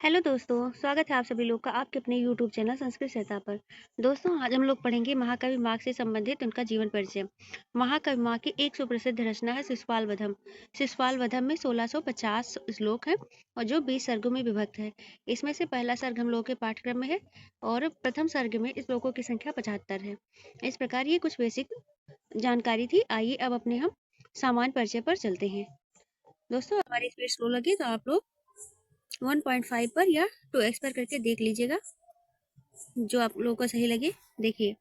Hello दोस्तों, स्वागत है आप सभी लोग का आपके अपने यूट्यूब चैनल संस्कृत सरिता पर। दोस्तों, आज हम लोग पढ़ेंगे महाकवि मार्ग से संबंधित उनका जीवन परिचय। महाकवि मार्ग की एक सुप्रसिद्ध रचना है शिशुपाल वधम। शिशुपाल वधम में 1650 श्लोक हैं और जो 20 सर्गों में विभक्त है। इसमें से पहला सर्ग हम लोग के पाठ्यक्रम में है और प्रथम सर्ग में श्लोकों की संख्या 75 है। इस प्रकार ये कुछ बेसिक जानकारी थी। आइए अब अपने हम सामान्य परिचय पर चलते हैं। दोस्तों, हमारी स्पीड स्लो लगी तो आप लोग 1.5 पर या 2x पर करके देख लीजिएगा, जो आप लोगों को सही लगे देखिए।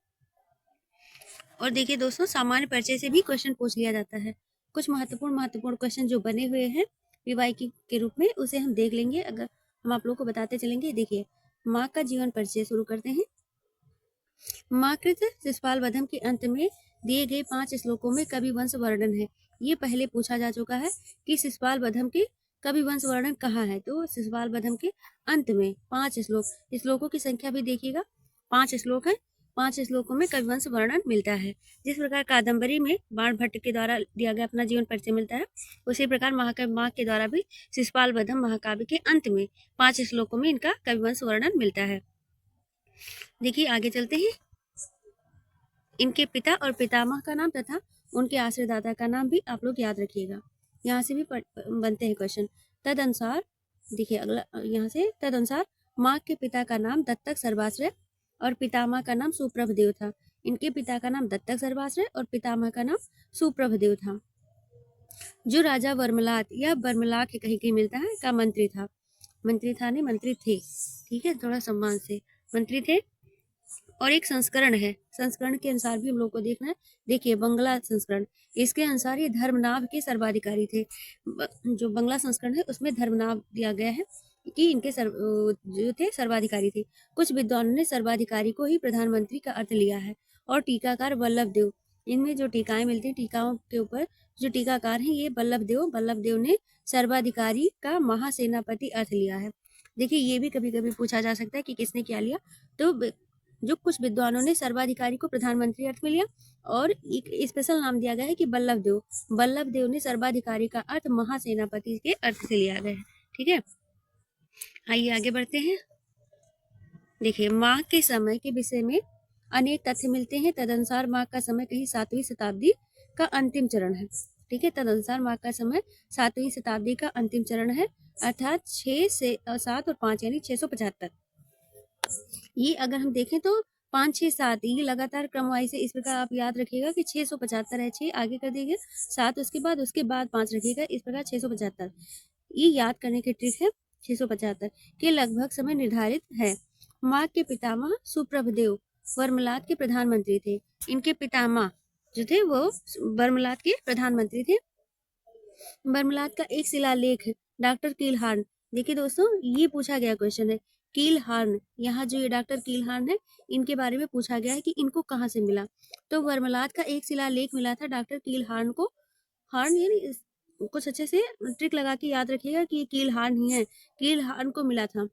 और देखिए दोस्तों, सामान्य परिचय से भी क्वेश्चन पूछ लिया जाता है। कुछ महत्वपूर्ण क्वेश्चन जो बने हुए हैं पीवाईक्यू के रूप में, उसे हम देख लेंगे। अगर हम आप लोगों को बताते चलेंगे। देखिए, माँ का जीवन परिचय शुरू करते हैं। माँ कृत शिशुपाल वधम के अंत में दिए गए 5 श्लोकों में कवि वंश वर्णन है। ये पहले पूछा जा चुका है कि शिशुपाल वधम के कवि वंश वर्णन कहाँ है। तो शिशुपाल वधम के अंत में 5 श्लोकों की संख्या भी देखिएगा, 5 श्लोक है। 5 श्लोकों में कवि वंश वर्णन मिलता है। जिस प्रकार कादम्बरी में बाण भट्ट के द्वारा दिया गया अपना जीवन परिचय मिलता है, उसी प्रकार महाकवि माँ के द्वारा भी शिशुपाल वधम महाकाव्य के अंत में 5 श्लोकों में इनका कवि वंश वर्णन मिलता है। देखिए, आगे चलते हैं। इनके पिता और पितामह का नाम तथा उनके आश्रयदाता का नाम भी आप लोग याद रखिएगा। यहाँ से भी बनते हैं क्वेश्चन। तदनुसार देखिए, अगला यहाँ से तदनुसार माँ के पिता का नाम दत्तक सर्वाश्रय और पितामह का नाम सुप्रभदेव था। इनके पिता का नाम दत्तक सर्वाश्रय और पितामह का नाम सुप्रभदेव था। जो राजा वर्मलात या बर्मलाक कहीं कहीं मिलता है का मंत्री था। मंत्री था नहीं, मंत्री थे। ठीक है, थोड़ा सम्मान से मंत्री थे। और एक संस्करण है, संस्करण के अनुसार भी हम लोग को देखना है। देखिए, बंगला संस्करण, इसके अनुसार ये धर्मनाभ के सर्वाधिकारी थे। जो बंगला संस्करण है उसमें धर्मनाभ दिया गया है कि इनके जो थे सर्वाधिकारी थे। कुछ विद्वानों ने सर्वाधिकारी को ही प्रधानमंत्री का अर्थ लिया है। और टीकाकार वल्लभ देव, इनमें जो टीकाएं मिलती हैं, टीकाओं के ऊपर जो टीकाकार हैं, ये वल्लभ देव ने सर्वाधिकारी का महासेनापति अर्थ लिया है। देखिए, ये भी कभी कभी पूछा जा सकता है कि किसने क्या लिया। तो जो कुछ विद्वानों ने सर्वाधिकारी को प्रधानमंत्री अर्थ में लिया और एक स्पेशल नाम दिया गया है कि वल्लभ देव ने सर्वाधिकारी का अर्थ महासेनापति के अर्थ से लिया गया है। ठीक है, आइए आगे बढ़ते हैं। देखिए, माँ के समय के विषय में अनेक तथ्य मिलते हैं। तदनुसार माँ का समय कहीं 7वीं शताब्दी का अंतिम चरण है। ठीक है, तदनुसार माँ का समय 7वीं शताब्दी का अंतिम चरण है, अर्थात 6 से 7 और 5 यानी 675। ये अगर हम देखें तो 5 6 7 ये लगातार क्रमवाइज है। इस प्रकार आप याद रखिएगा कि 675 है। 6 आगे कर दीजिए, 7 उसके बाद 5 रखिएगा। इस प्रकार 675 ये याद करने की ट्रिक है। 675 के लगभग समय निर्धारित है। माँ के पितामह सुप्रभदेव वर्मलात के प्रधानमंत्री थे। इनके पितामह जो थे वो वर्मलात के प्रधानमंत्री थे। वर्मलात का एक शिलालेख डॉक्टर कीलहार्न, देखिए दोस्तों, ये पूछा गया क्वेश्चन है। कीलहार्न, यहाँ जो ये डॉक्टर कीलहार्न है, इनके बारे में पूछा गया है कि इनको कहाँ से मिला। तो वर्मलात का एक शिलालेख मिला था डॉक्टर कीलहार्न को। हार्न यानी कुछ अच्छे से ट्रिक लगा के याद रखिएगा कि ये कीलहार्न ही है। कीलहार्न को मिला था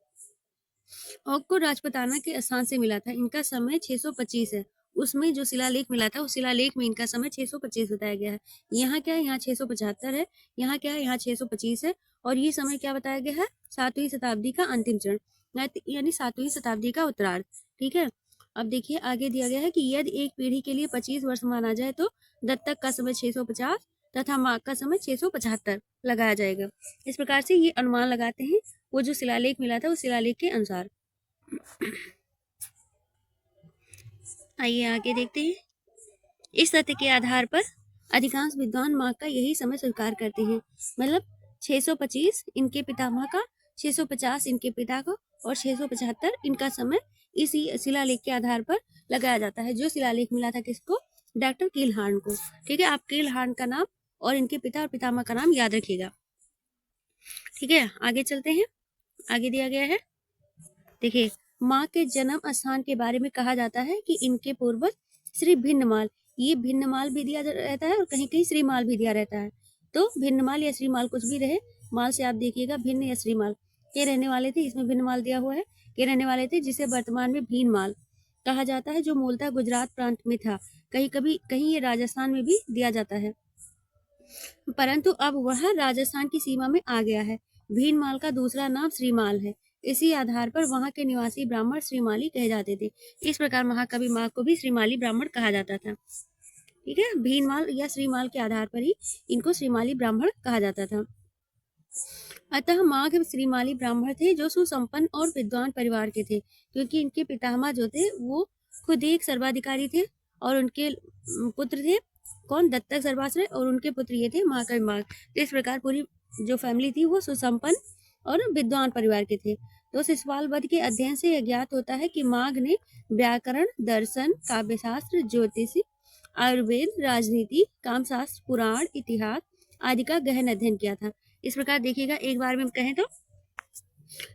और को राजपुताना के स्थान से मिला था। इनका समय 625 है। उसमें जो शिलालेख मिला था, उस शिलालेख में इनका समय 625 बताया गया है। यहाँ क्या है, यहाँ 675 है। यहाँ क्या है, यहाँ 625 है। और ये समय क्या बताया गया है, 7वीं शताब्दी का अंतिम चरण यानी 7वीं शताब्दी का उत्तरार्ध। ठीक है, अब देखिए आगे दिया गया है कि यदि एक पीढ़ी के लिए 25 वर्ष माना जाए तो दत्तक का समय 650 तथा माँ का समय 675 लगाया जाएगा। इस प्रकार से ये अनुमान लगाते हैं वो जो शिलालेख मिला था उस शिलालेख के अनुसार। आइए आगे देखते हैं। इस तथ्य के आधार पर अधिकांश विद्वान माँ का यही समय स्वीकार करते हैं। मतलब 625 इनके पितामह का, 650 इनके पिता का और 675 इनका समय इसी शिलालेख के आधार पर लगाया जाता है। जो शिलालेख मिला था किसको, डॉक्टर कीलहार्न को। ठीक है, आप कीलहार्न का नाम और इनके पिता और पितामह का नाम याद रखिएगा। ठीक है, आगे चलते हैं। आगे दिया गया है, देखिए, माँ के जन्म स्थान के बारे में कहा जाता है कि इनके पूर्वज श्री भिन्नमाल, ये भिन्नमाल भी दिया रहता है और कहीं कहीं श्रीमाल भी दिया रहता है। तो भिन्नमाल या श्रीमाल कुछ भी रहे, माल से आप देखिएगा भिन्न या श्रीमाल के रहने वाले थे। इसमें भिन्नमाल दिया हुआ है, के रहने वाले थे, जिसे वर्तमान में भीनमाल कहा जाता है, जो मूलतः गुजरात प्रांत में था। कहीं ये राजस्थान में भी दिया जाता है, परंतु अब वह राजस्थान की सीमा में आ गया है। भीनमाल का दूसरा नाम श्रीमाल है। इसी आधार पर वहां के निवासी ब्राह्मण श्रीमाली कहे जाते थे। इस प्रकार महाकवि माघ को भी श्रीमाली ब्राह्मण कहा जाता था। ठीक है, भीनमाल या श्रीमाल के आधार पर ही इनको श्रीमाली ब्राह्मण कहा जाता था। अतः माघ श्रीमाली ब्राह्मण थे जो सुसंपन्न और विद्वान परिवार के थे, क्योंकि इनके पितामह जो थे वो खुद एक सर्वाधिकारी थे और उनके पुत्र थे कौन, दत्तक सर्वाश्रय, और उनके पुत्र ये थे महाकवि माघ। तो इस प्रकार पूरी जो फैमिली थी वो सुसंपन्न और विद्वान परिवार के थे। तो शिशुपाल वध के अध्ययन से यह ज्ञात होता है कि माघ ने व्याकरण, दर्शन, काव्यशास्त्र, ज्योतिष, आयुर्वेद, राजनीति, कामशास्त्र, पुराण, इतिहास आदि का गहन अध्ययन किया था। इस प्रकार देखिएगा, एक बार में हम कहें तो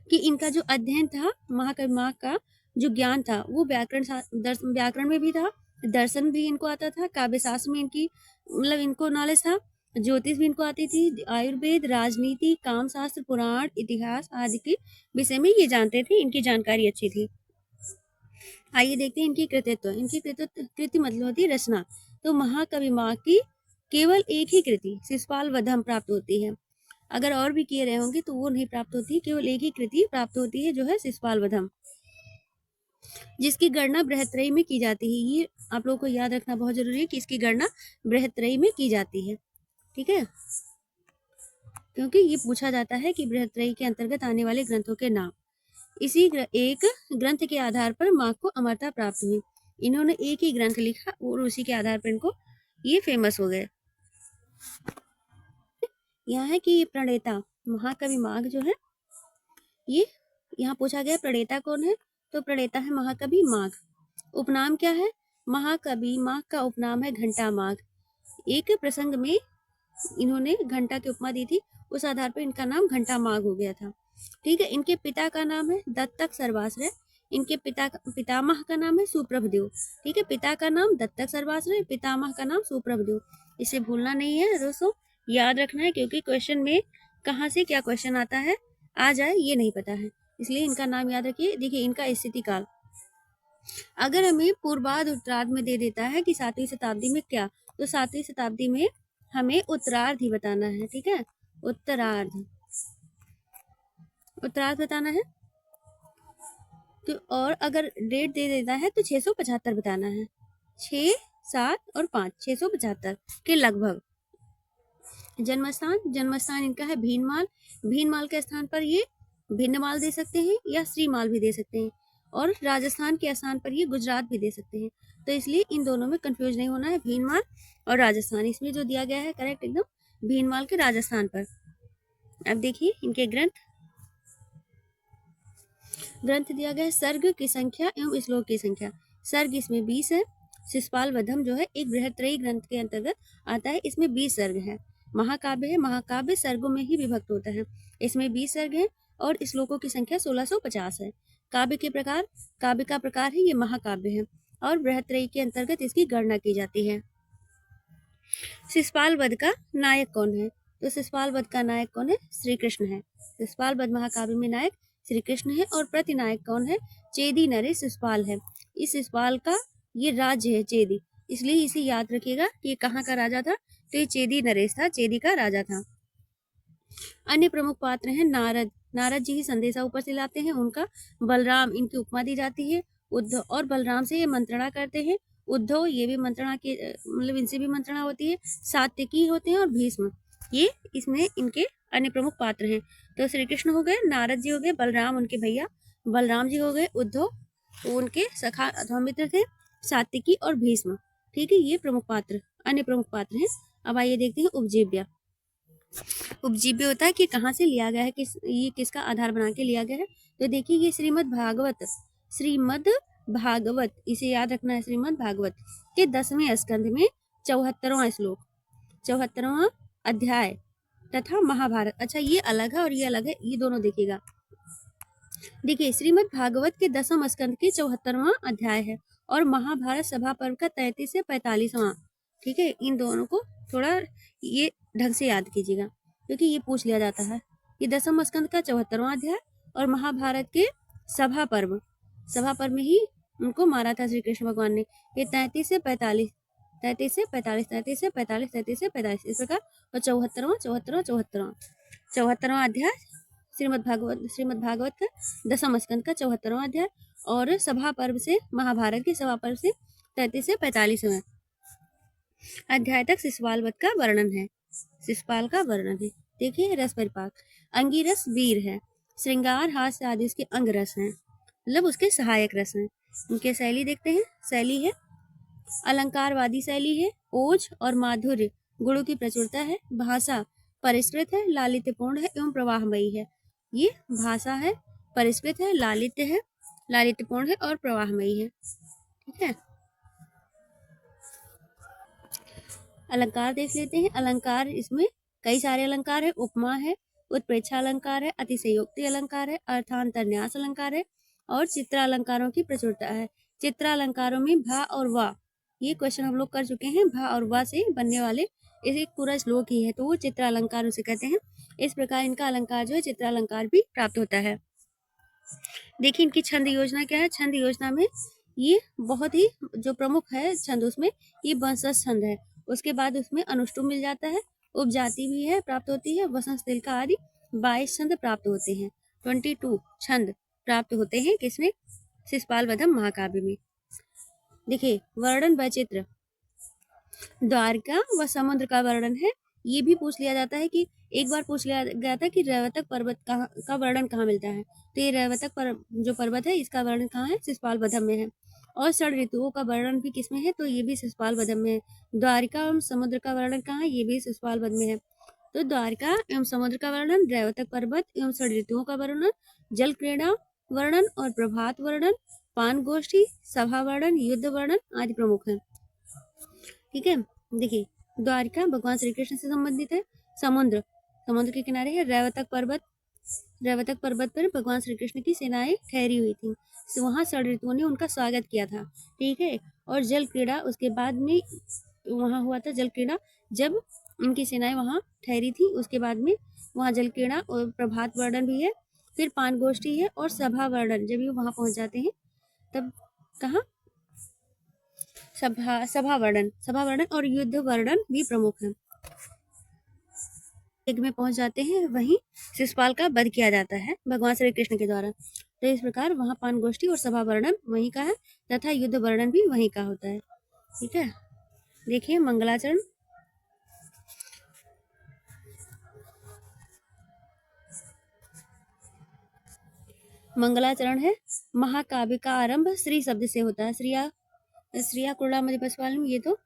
कि इनका जो अध्ययन था, महाकवि माघ का जो ज्ञान था वो व्याकरण में भी था, दर्शन भी इनको आता था, काव्य शास्त्र में इनकी मतलब इनको नॉलेज था, ज्योतिष भी इनको आती थी, आयुर्वेद, राजनीति, काम शास्त्र, पुराण, इतिहास आदि के विषय में ये जानते थे, इनकी जानकारी अच्छी थी। आइए देखते हैं इनकी कृतित्व। इनकी कृति मतलब होती है रचना। तो महाकवि माघ की केवल एक ही कृति शिशुपाल वधम प्राप्त होती है। अगर और भी किए रहे होंगे तो वो नहीं प्राप्त होती, केवल एक ही कृति प्राप्त होती है जो है शिशुपाल वधम, जिसकी गणना बृहत्त्रयी में की जाती है। ये आप लोगों को याद रखना बहुत जरूरी है कि इसकी गणना बृहत्त्रयी में की जाती है। ठीक है, क्योंकि ये पूछा जाता है कि बृहत्त्रयी के अंतर्गत आने वाले ग्रंथों के नाम। इसी एक ग्रंथ के आधार पर माघ को अमरता प्राप्त हुई। इन्होंने एक ही ग्रंथ लिखा और उसी के आधार पर इनको ये फेमस हो गए। यहाँ है कि ये प्रणेता महाकवि माघ जो है, ये यहाँ पूछा गया प्रणेता कौन है, तो प्रणेता है महाकवि माघ। उपनाम क्या है, महाकवि माघ का उपनाम है घंटा माघ। एक प्रसंग में इन्होंने घंटा की उपमा दी थी, उस आधार पर इनका नाम घंटा माघ हो गया था। ठीक है, इनके पिता का नाम है दत्तक सर्वाश्रय, इनके पितामह का नाम है सुप्रभदेव। ठीक है, पिता का नाम दत्तक सर्वाश्रय, पितामह का नाम सुप्रभदेव। इसे भूलना नहीं है दोस्तों, याद रखना है, क्योंकि क्वेश्चन में कहाँ से क्या क्वेश्चन आता है आ जाए ये नहीं पता है, इसलिए इनका नाम याद रखिए। देखिए इनका स्थिति काल, अगर हमें पूर्वार्ध उत्तरार्ध में दे देता है कि 7वीं शताब्दी में क्या, तो 7वीं शताब्दी में हमें उत्तरार्ध ही बताना है। ठीक है, उत्तरार्ध बताना है। तो और अगर डेट दे देता है तो 675 बताना है, 6, 7 और 5, 675 के लगभग। जन्मस्थान इनका है भीनमाल के स्थान पर ये भिन्नमाल दे सकते हैं या श्रीमाल भी दे सकते हैं, और राजस्थान के स्थान पर ये गुजरात भी दे सकते हैं। तो इसलिए इन दोनों में कंफ्यूज नहीं होना है, भीनमाल और राजस्थान। इसमें जो दिया गया है करेक्ट एकदम भीनमाल के राजस्थान पर। अब देखिए इनके ग्रंथ दिया गया है, सर्ग की संख्या एवं श्लोक की संख्या। सर्ग इसमें 20 है। शिशुपाल वधम जो है एक बृहत्त्रयी ग्रंथ के अंतर्गत आता है, इसमें 20 सर्ग है। महाकाव्य है, महाकाव्य सर्गों में ही विभक्त होता है, इसमें 20 सर्ग है और श्लोकों की संख्या 1650 है। काव्य का प्रकार है ये महाकाव्य है और बृहत्त्रयी के अंतर्गत इसकी गणना की जाती है। शिशुपाल वध का नायक कौन है, तो शिशुपाल वध का नायक कौन है, श्री कृष्ण है। शिशुपाल वध महाकाव्य में नायक श्री कृष्ण है और प्रतिनायक कौन है, चेदी नरेश शिशुपाल है। इस शिशुपाल का ये राज्य है चेदी, इसलिए इसे याद रखिएगा कि ये कहाँ का राजा था, तो ये चेदी नरेश था, चेदी का राजा था। अन्य प्रमुख पात्र हैं नारद जी ही संदेशा ऊपर से लाते हैं उनका, बलराम इनकी उपमा दी जाती है, उद्धव और बलराम से ये मंत्रणा करते हैं, उद्धव ये भी मंत्रणा की मतलब इनसे भी मंत्रणा होती है, सात्यकी होते हैं और भीष्म, ये इसमें इनके अन्य प्रमुख पात्र हैं। तो श्री कृष्ण हो गए, नारद जी हो गए, बलराम उनके भैया बलराम जी हो गए, उद्धव उनके सखा अथवा मित्र थे, सात्यकी और भीष्म। ठीक है, ये प्रमुख पात्र अन्य प्रमुख पात्र हैं। अब आइए देखते हैं उपजीव्य। उपजीव्य होता है कि कहाँ से लिया गया है, ये किसका आधार बना के लिया गया है। तो देखिए ये श्रीमद् भागवत इसे याद रखना है, श्रीमद् भागवत के 10वें स्कंध में 74वां श्लोक, 74वां अध्याय तथा महाभारत। अच्छा ये अलग है और ये अलग है, ये दोनों देखिएगा। देखिए श्रीमद् भागवत के 10वें स्कंध के 74वां अध्याय है और महाभारत सभा पर्व का 33 से 45वां। ठीक है, इन दोनों को थोड़ा ये ढंग से याद कीजिएगा क्योंकि ये पूछ लिया जाता है। ये 10वें स्कंद का 74वां अध्याय और महाभारत के सभा पर्व में ही उनको मारा था श्री कृष्ण भगवान ने। ये 33 से 45 इस प्रकार और 74वां अध्याय श्रीमद् भागवत का 10वां स्कंद का 74वां अध्याय और सभा पर्व से महाभारत के सभा पर्व से 33 से 45वें अध्याय तक शिशुपाल वध का वर्णन है। शिशुपाल का वर्णन है। देखिए रस परिपाक। अंगिरस वीर है, श्रृंगार हास्य आदि उसके अंग रस हैं, मतलब उसके सहायक रस हैं। उनके शैली देखते हैं। शैली है अलंकारवादी शैली है, ओज और माधुर्य गुणों की प्रचुरता है, भाषा परिष्कृत है, लालित्यपूर्ण है एवं प्रवाहमयी है। ये भाषा है, परिष्कृत है, लालित्यपूर्ण है और प्रवाहमयी है। ठीक है। अलंकार देख लेते हैं। अलंकार इसमें कई सारे अलंकार है। उपमा है, उत्प्रेक्षा अलंकार है, अतिशयोक्ति अलंकार है, अर्थांतरन्यास अलंकार है और चित्रालंकारों की प्रचुरता है। चित्रालंकारों में भा और वा, ये क्वेश्चन हम लोग कर चुके हैं। भा और वा से बनने वाले एक पूरा श्लोक ही है, तो वो चित्रालंकार उसे कहते हैं। इस प्रकार इनका अलंकार जो है चित्रालंकार भी प्राप्त होता है। देखिए इनकी छंद योजना क्या है। छंद योजना में ये बहुत ही जो प्रमुख है छंद, उसमें ये वंशज छंद है। उसके बाद उसमें अनुष्टुप मिल जाता है, उपजाति भी है प्राप्त होती है, वसंत तिलका आदि 22 छंद प्राप्त होते हैं। 22 छंद प्राप्त होते हैं किसमें? शिशुपाल वधम महाकाव्य में। देखिए वर्णन वैचित्र, द्वारका व समुद्र का वर्णन है। ये भी पूछ लिया जाता है कि एक बार पूछ लिया गया था कि रैवतक पर्वत का वर्णन कहाँ मिलता है, तो ये रैवतक जो पर्वत है इसका वर्णन कहाँ है? शिशुपाल वधम में है। और षड ऋतुओं का वर्णन भी किसमें है? तो ये भी शिशुपाल वधम में है। द्वारिका एवं समुद्र का वर्णन कहाँ है? ये भी शिशुपाल वध में है। तो द्वारिका एवं समुद्र का वर्णन, रैवतक पर्वत एवं षड ऋतुओं का वर्णन, जल क्रीड़ा वर्णन और प्रभात वर्णन, पान गोष्ठी, सभा वर्णन, युद्ध वर्णन आदि प्रमुख है। ठीक है। देखिए द्वारिका भगवान श्री कृष्ण से संबंधित है। समुद्र के किनारे है। रैवतक पर्वत पर भगवान श्री कृष्ण की सेनाएं ठहरी हुई थी, वहां षड ऋतुओं ने उनका स्वागत किया था। ठीक है। और जल क्रीड़ा उसके बाद में वहां हुआ था। जल क्रीड़ा जब उनकी सेनाएं वहां ठहरी थी, उसके बाद में वहां जल क्रीड़ा और प्रभात वर्णन भी है। फिर पान गोष्ठी है और सभा वर्णन, जब ये वहां पहुंच जाते हैं तब कहा सभा वर्णन और युद्ध वर्णन भी प्रमुख है। एक में पहुंच जाते हैं, वहीं शिशुपाल का वध किया जाता है भगवान श्री कृष्ण के द्वारा। तो इस प्रकार वहां पान गोष्ठी और सभा वर्णन वहीं का है तथा युद्ध वर्णन भी वहीं का होता है। ठीक है। देखिए मंगलाचरण। मंगलाचरण है महाकाव्य का आरंभ श्री शब्द से होता है। श्रिया कुर्ला मध्यपस्वालम, ये तो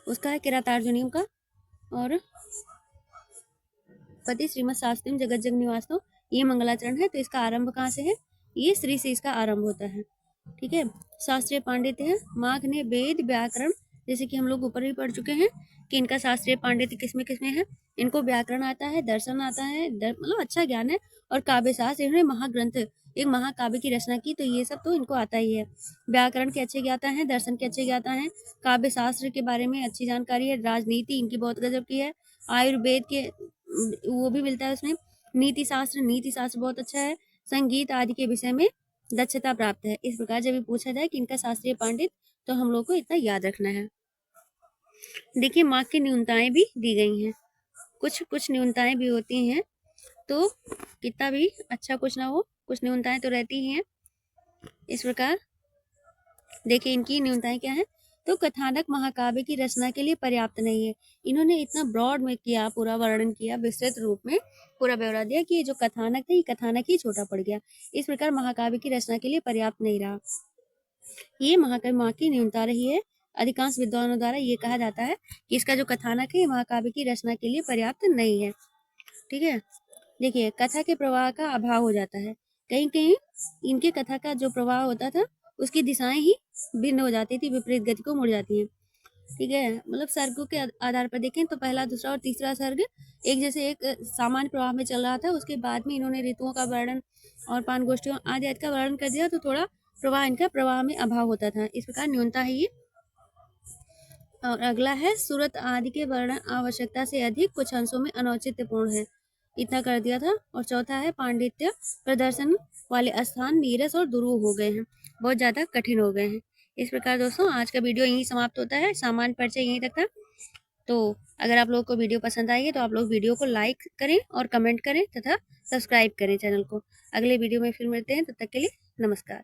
उसका है किरातार्जुनीय का। और पति श्रीमद शास्त्रीम जगत जग निवासो, ये मंगलाचरण है। तो इसका आरंभ कहाँ से है? ये श्री से इसका आरंभ होता है। ठीक है। शास्त्रीय पांडित्य है। माघ ने वेद व्याकरण, जैसे कि हम लोग ऊपर भी पढ़ चुके हैं कि इनका शास्त्रीय पांडित्य किसमें किसमें है। इनको व्याकरण आता है, दर्शन आता है, मतलब अच्छा ज्ञान है। और काव्य शास्त्र, इन्होंने महाग्रंथ एक महाकाव्य की रचना की, तो ये सब तो इनको आता ही है। व्याकरण के अच्छे ज्ञाता है, दर्शन के अच्छे ज्ञाता है, काव्य शास्त्र के बारे में अच्छी जानकारी है, राजनीति इनकी बहुत गजब की है, आयुर्वेद के वो भी मिलता है उसमें, नीति शास्त्र बहुत अच्छा है, संगीत आदि के विषय में दक्षता प्राप्त है। इस प्रकार जब भी पूछा जाए कि इनका शास्त्रीय पांडित, तो हम लोग को इतना याद रखना है। देखिए मार्क की न्यूनताएं भी दी गई हैं, कुछ न्यूनताएं भी होती हैं, तो कितना भी अच्छा कुछ ना हो, कुछ न्यूनताएं तो रहती ही हैं। इस प्रकार देखिए इनकी न्यूनताएं क्या है। तो कथानक महाकाव्य की रचना के लिए पर्याप्त नहीं है। इन्होंने इतना ब्रॉड में किया, पूरा वर्णन किया, विस्तृत रूप में पूरा ब्यौरा दिया कि ये जो कथानक था, ये कथानक ही छोटा पड़ गया। इस प्रकार महाकाव्य की रचना के लिए पर्याप्त नहीं रहा। ये महाकाव्य माँ की न्यूनता रही है। अधिकांश विद्वानों द्वारा ये कहा जाता है कि इसका जो कथानक है, महाकाव्य की रचना के लिए पर्याप्त नहीं है। ठीक है। देखिए कथा के प्रवाह का अभाव हो जाता है। कहीं कहीं इनके कथा का जो प्रवाह होता था, उसकी दिशाएं ही भिन्न हो जाती थी, विपरीत गति को मुड़ जाती हैं। ठीक है। मतलब सर्गों के आधार पर देखें तो पहला, दूसरा और तीसरा सर्ग एक जैसे एक सामान्य प्रवाह में चल रहा था। उसके बाद में इन्होंने ऋतुओं का वर्णन और पान गोष्ठियों आदि का वर्णन कर दिया, तो थोड़ा प्रवाह में अभाव होता था। इस प्रकार न्यूनता है ये। और अगला है सूरत आदि के वर्णन आवश्यकता से अधिक कुछ अंशों में अनौचित्यपूर्ण है, इतना कर दिया था। और चौथा है पांडित्य प्रदर्शन वाले स्थान नीरस और दुरूह हो गए हैं, बहुत ज्यादा कठिन हो गए हैं। इस प्रकार दोस्तों आज का वीडियो यहीं समाप्त होता है। सामान्य परिचय यहीं तक था। तो अगर आप लोगों को वीडियो पसंद आई है तो आप लोग वीडियो को लाइक करें और कमेंट करें तथा सब्सक्राइब करें चैनल को। अगले वीडियो में फिर मिलते हैं, तब तक के लिए नमस्कार।